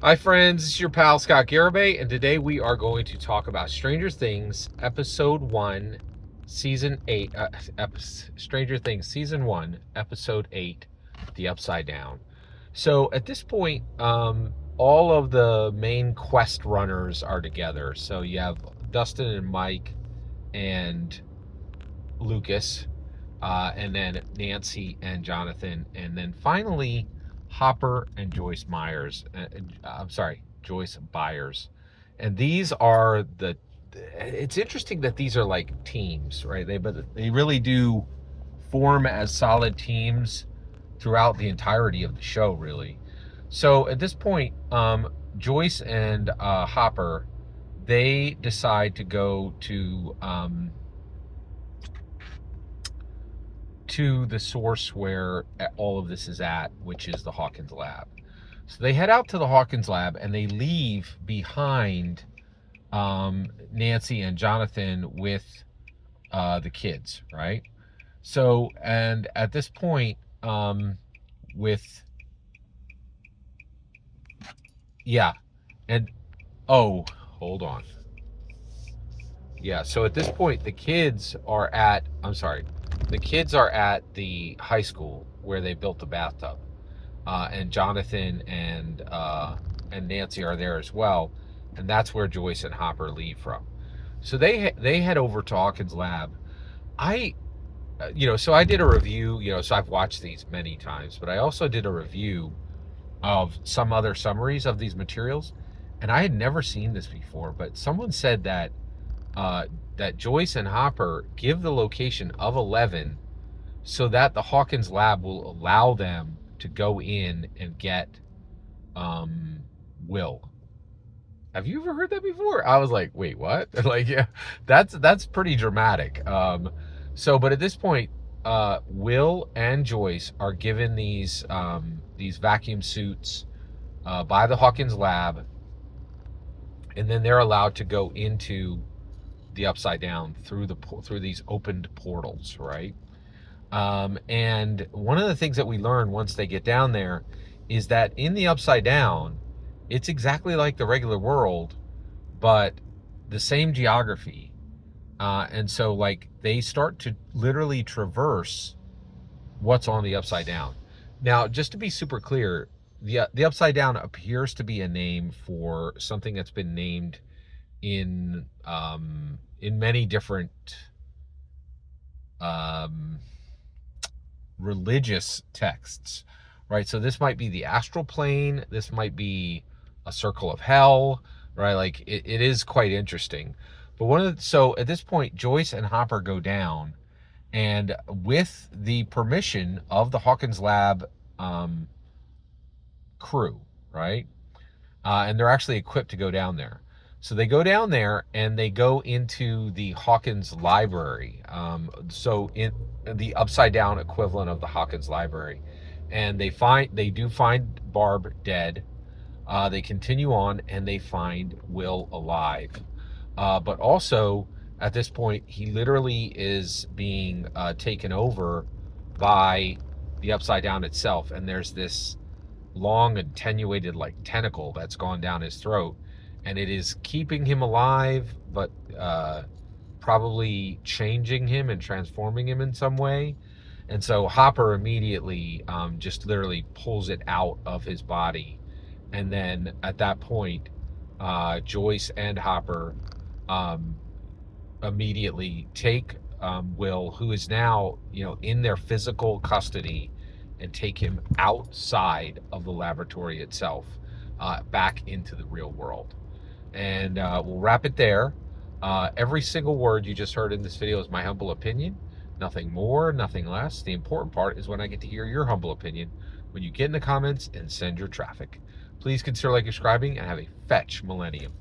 Hi friends, it's your pal Scott Garibay, and today we are going to talk about Stranger Things Episode 1, Season 8, Stranger Things Season 1, Episode 8, The Upside Down. So at this point, all of the main quest runners are together. So you have Dustin and Mike and Lucas, and then Nancy and Jonathan, and then finally Hopper and Joyce Myers. I'm sorry, Joyce Byers. And these are the. It's interesting that these are like teams, right? But they really do form as solid teams throughout the entirety of the show, really. So at this point, Joyce and Hopper, they decide to go to the source where all of this is at, which is the Hawkins lab. So they head out to the Hawkins lab and they leave behind Nancy and Jonathan with the kids, right? So, and at this point, with, yeah, and, oh, hold on. Yeah, so at this point, the kids are at the high school where they built the bathtub, and Jonathan and Nancy are there as well, and that's where Joyce and Hopper leave from. So they head over to Hawkins' lab. I, so I did a review. So I've watched these many times, but I also did a review of some other summaries of these materials, and I had never seen this before. But someone said that that Joyce and Hopper give the location of 11 so that the Hawkins lab will allow them to go in and get Will. Have you ever heard that before? I was like, wait, what? Like, yeah, that's pretty dramatic. But at this point, Will and Joyce are given these vacuum suits by the Hawkins lab, and then they're allowed to go into the Upside Down through these opened portals, right? And one of the things that we learn once they get down there is that in the Upside Down, it's exactly like the regular world, but the same geography. And so, like, they start to literally traverse what's on the Upside Down. Now, just to be super clear, the Upside Down appears to be a name for something that's been named in many different religious texts, right? So this might be the astral plane. This might be a circle of hell, right? Like it is quite interesting. But so at this point, Joyce and Hopper go down, and with the permission of the Hawkins Lab crew, right? And they're actually equipped to go down there. So they go down there and they go into the Hawkins Library. So in the upside down equivalent of the Hawkins Library, and they do find Barb dead. They continue on and they find Will alive. But also at this point, he literally is being taken over by the upside down itself, and there's this long attenuated like tentacle that's gone down his throat, and it is keeping him alive, but probably changing him and transforming him in some way. And so Hopper immediately just literally pulls it out of his body, and then at that point, Joyce and Hopper immediately take Will, who is now in their physical custody, and take him outside of the laboratory itself, back into the real world. And we'll wrap it there. Every single word you just heard in this video is my humble opinion. Nothing more, nothing less. The important part is when I get to hear your humble opinion, when you get in the comments and send your traffic. Please consider subscribing and have a fetch millennium.